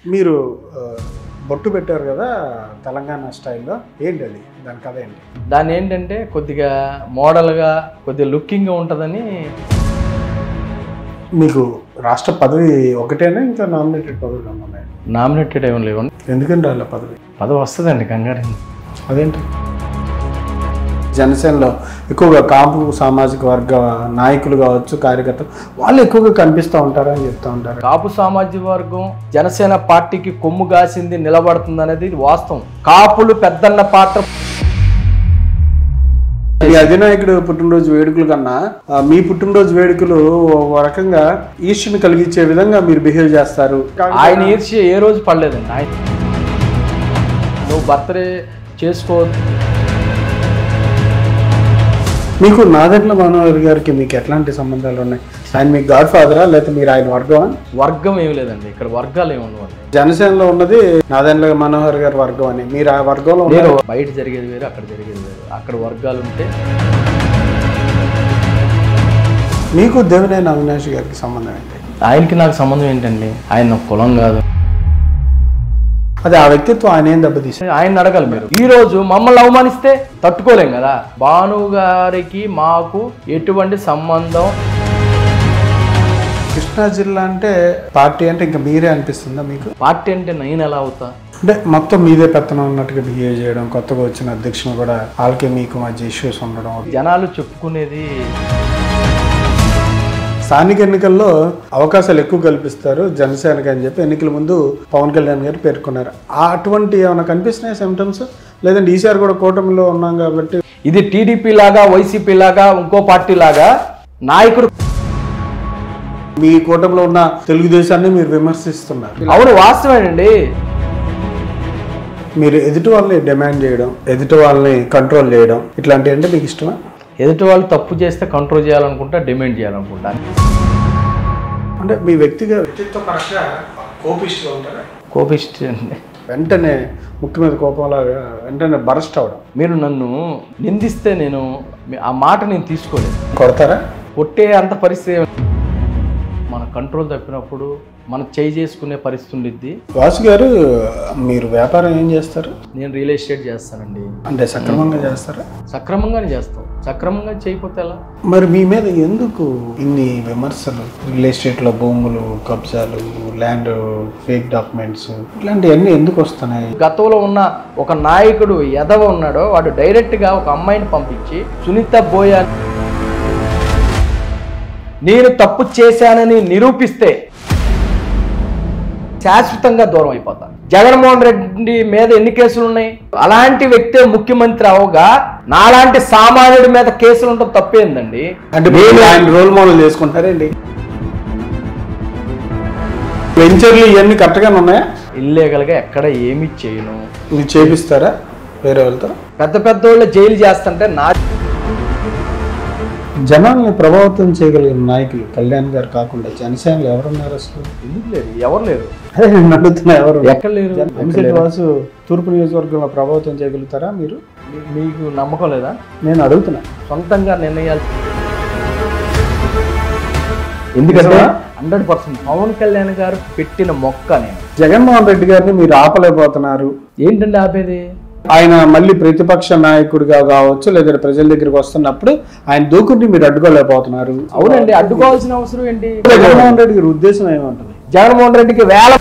మీరు బొట్టు పెట్టారు కదా తెలంగాణ స్టైల్లో, ఏంటి అది, దాని కథ ఏంటి? దాన్ని ఏంటంటే కొద్దిగా మోడల్గా కొద్దిగా లుకింగ్గా ఉంటుందని. మీకు రాష్ట్ర పదవి ఒకటేనా, ఇంకా నామినేటెడ్ పదవులు ఉన్నాయి? నామినేటెడ్ ఏమి లేవు. ఎందుకంటే వాళ్ళ పదవి వస్తుందండి కంగారు. అదేంటి? జనసేనలో ఎక్కువగా కాపు సామాజిక వర్గ నాయకులు కావచ్చు, కార్యకర్తలు వాళ్ళు ఎక్కువగా కనిపిస్తూ ఉంటారని చెప్తూ ఉంటారు. కాపు సామాజిక వర్గం జనసేన పార్టీకి కొమ్ము కాసింది, నిలబడుతుంది అనేది వాస్తవం. కాపులు పెద్దన్న పాత్ర. ఈ అధినాయకుడు పుట్టినరోజు వేడుకల కన్నా మీ పుట్టినరోజు వేడుకలు ఒక రకంగా ఈర్ష్యను కలిగించే విధంగా మీరు బిహేవ్ చేస్తారు. ఆయన ఈర్ష్య ఏ రోజు పడలేదండి. ఆయన నువ్వు బర్త్డే చేసుకోవద్దు. మీకు నాదెండ్ల మనోహర్ గారికి మీకు ఎట్లాంటి సంబంధాలు ఉన్నాయి? ఆయన మీకు గాడ్ ఫాదరా, లేకపోతే మీరు ఆయన వర్గమా? వర్గం ఏమి లేదండి, ఇక్కడ వర్గాలు ఏమి ఉండవు. జనసేనలో ఉన్నది నాదెండ్ల మనోహర్ గారి వర్గం అని, మీరు ఆ వర్గంలో బయట జరిగేది వేరు, అక్కడ జరిగేది వేరు. అక్కడ వర్గాలు ఉంటే. మీకు దేవినేని అవినాష్ గారికి సంబంధం ఏంటి? ఆయనకి నాకు సంబంధం ఏంటండి? ఆయన కులం కాదు, అది ఆ వ్యక్తిత్వం ఆయన ఏం దెబ్బతీసి. ఆయన అడగాలి మీరు. ఈ రోజు మమ్మల్ని అవమానిస్తే తట్టుకోలేం కదా. భాను గారికి మాకు ఎటువంటి సంబంధం? కృష్ణా జిల్లా అంటే పార్టీ అంటే ఇంకా మీరే అనిపిస్తుందా మీకు? పార్టీ అంటే నేను ఎలా అవుతా? అంటే మొత్తం మీదే పెత్తనం ఉన్నట్టుగా బిహేవ్ చేయడం, కొత్తగా వచ్చిన అధ్యక్షులు కూడా వాళ్ళకి మీకు మధ్య ఇష్యూస్ ఉండడం. జనాలు చెప్పుకునేది స్థానిక ఎన్నికల్లో అవకాశాలు ఎక్కువ కల్పిస్తారు జనసేనకి అని చెప్పి ఎన్నికల ముందు పవన్ కళ్యాణ్ గారు పేర్కొన్నారు. అటువంటి ఏమైనా కనిపిస్తున్నాయి సిమ్టమ్స్? లేదంటే ఈసారి కూడా కూటమిలో ఉన్నాం కాబట్టి ఇది టీడీపీ లాగా, వైసీపీ లాగా, ఇంకో పార్టీ లాగా నాయకుడు. మీ కూటమిలో ఉన్న తెలుగుదేశాన్ని మీరు విమర్శిస్తున్నారు. అవును, వాస్తవేనండి. మీరు ఎదుటి వాళ్ళని డిమాండ్ చేయడం, ఎదుటి వాళ్ళని కంట్రోల్ చేయడం, ఇట్లాంటివి అంటే మీకు ఇష్టమా? ఎదుటి వాళ్ళు తప్పు చేస్తే కంట్రోల్ చేయాలనుకుంటా, డిమాండ్ చేయాలనుకుంటా. అంటే మీ వ్యక్తిత్వ పరంగా కోపిస్ట్గా ఉంటారా? కోపిస్ట్ అండి. వెంటనే ముక్కు మీద కోపంలాగా వెంటనే బరస్ట్ అవడం. మీరు నన్ను నిందిస్తే నేను ఆ మాట నేను తీసుకోలేదు. కొడతారా? కొట్టే అంత పరిస్థితి. మన కంట్రోల్ తప్పినప్పుడు మనం చేయి చేసుకునే పరిస్థితి ఉండిద్ది. వాసు గారు, మీరు వ్యాపారం ఏం చేస్తారు? నేను రియల్ ఎస్టేట్ చేస్తానండి. అంటే సక్రమంగా చేస్తారా? సక్రమంగానే చేస్తాం. సక్రమంగా చేయకపోతే ఎలా? మరి మీ మీద ఎందుకు ఇన్ని విమర్శలు? రియల్ ఎస్టేట్లో భూములు కబ్జాలు, ల్యాండ్ ఫేక్ డాక్యుమెంట్స్, ఇట్లాంటివన్నీ ఎందుకు వస్తున్నాయి? గతంలో ఉన్న ఒక నాయకుడు ఎదవ ఉన్నాడో వాడు డైరెక్ట్గా ఒక అమ్మాయిని పంపించి, సునీత బోయా నేను తప్పు చేశానని నిరూపిస్తే శాశ్వతంగా దూరం అయిపోతాను. జగన్మోహన్ రెడ్డి మీద ఎన్ని కేసులు ఉన్నాయి? అలాంటి వ్యక్తే ముఖ్యమంత్రి అవగా నాలాంటి సామాన్యుడి మీద కేసులు ఉండటం తప్పేందండి? అంటే మీరు ఆయన రోల్ మోడల్ చేసుకుంటారండి? వెంచర్లు ఇవన్నీ కరెక్ట్గానే ఉన్నాయా? ఇల్లీగల్గా ఎక్కడ ఏమి చేయను. మీరు చేపిస్తారా వేరే వాళ్ళతో? పెద్ద పెద్ద వాళ్ళు జైలు చేస్తుంటే నా జనాల్ని ప్రభావితం చేయగలిగిన నాయకులు కళ్యాణ్ గారు కాకుండా జనసేనలో ఎవరున్నారు అసలు? ఎందుకు లేరు? ఎవరు లేరు? అదే నేను అడుగుతున్నా, ఎవరు ఎక్కడ లేరు? ఎంసెట్ వాసు తూర్పు నియోజకవర్గంలో ప్రభావితం చేయగలుగుతారా మీరు? మీకు నమ్మకం లేదా? నేను అడుగుతున్నా. సొంతంగా నిర్ణయాలు. ఎందుకంటే 100% పవన్ కళ్యాణ్ గారు పెట్టిన మొక్క. నేను జగన్మోహన్ రెడ్డి గారిని మీరు ఆపలేకపోతున్నారు. ఏంటంటే ఆపేది? ఆయన మళ్ళీ ప్రతిపక్ష నాయకుడిగా కావచ్చు, లేదా ప్రజల దగ్గరికి వస్తున్నప్పుడు ఆయన దూకుడిని మీరు అడ్డుకోలేకపోతున్నారు. అవునండి, అడ్డుకోవాల్సిన అవసరం ఏంటి? జగన్మోహన్ రెడ్డి గారి ఉద్దేశం ఏమంటుంది? జగన్మోహన్ రెడ్డికి వేల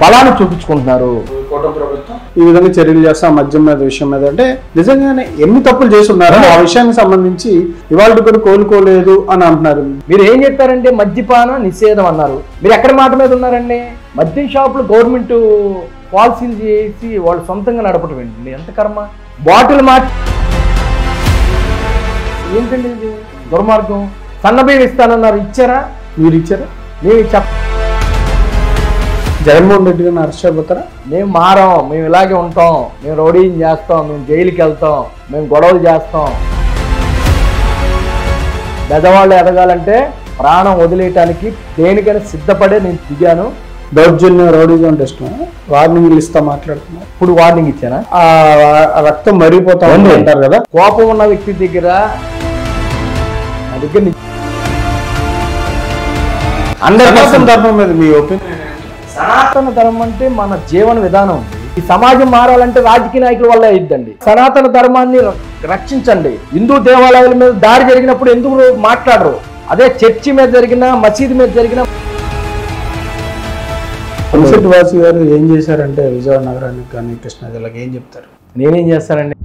బలాన్ని చూపించుకుంటున్నారు ఈ విధంగా చర్యలు చేస్తా మద్యం మీద విషయం మీద. అంటే నిజంగానే ఎన్ని తప్పులు చేసి ఉన్నారో ఆ విషయానికి సంబంధించి ఇవాళ కూడా కోలుకోలేదు అని అంటున్నారు. మీరు ఏం చెప్పారంటే మద్యపాన నిషేధం అన్నారు. మీరు ఎక్కడ మాట మీద ఉన్నారండి? మద్యం షాపులు గవర్నమెంట్ పాలసీలు చేసి వాళ్ళు సొంతంగా నడపటం ఏంటండి? ఎంత కర్మ. బాటిల్ మాట ఏంటండి ఇది? దుర్మార్గం. సన్నబియ్యం ఇస్తానన్నారు, ఇచ్చారా? మీరు ఇచ్చారా? మేము జగన్మోహన్ రెడ్డి గారిని అరెస్ట్ అయిపోతారా? మేము మారం, మేము ఇలాగే ఉంటాం, మేము రౌడీని చేస్తాం, మేము జైలుకి వెళ్తాం, మేము గొడవలు చేస్తాం. పెద్దవాళ్ళు ఎదగాలంటే ప్రాణం వదిలేయటానికి దేనికైనా సిద్ధపడే నేను దిగాను. దౌర్జన్యం రౌడీగా అంటే ఇష్టం. వార్నింగ్లు ఇస్తా మాట్లాడుతున్నా. ఇప్పుడు వార్నింగ్ ఇచ్చానా? ఆ రక్తం మరిగిపోతా అంటారు కదా. కోపం ఉన్న వ్యక్తి దగ్గర సనాతన ధర్మం మీద మీ ఒపీనియన్? సనాతన ధర్మం అంటే మన జీవన విధానం. ఈ సమాజం మారాలంటే రాజకీయ నాయకుల వల్ల అయిద్దండి. సనాతన ధర్మాన్ని రక్షించండి. హిందూ దేవాలయాల మీద దాడి జరిగినప్పుడు ఎందుకు మాట్లాడరు? అదే చర్చి మీద జరిగిన, మసీదు మీద జరిగిన. పులిశెట్టి వాసు గారు ఏం చేశారంటే విజయవాడ నగరానికి కానీ కృష్ణా జిల్లాకి ఏం చెప్తారు? నేనేం చేస్తానండి?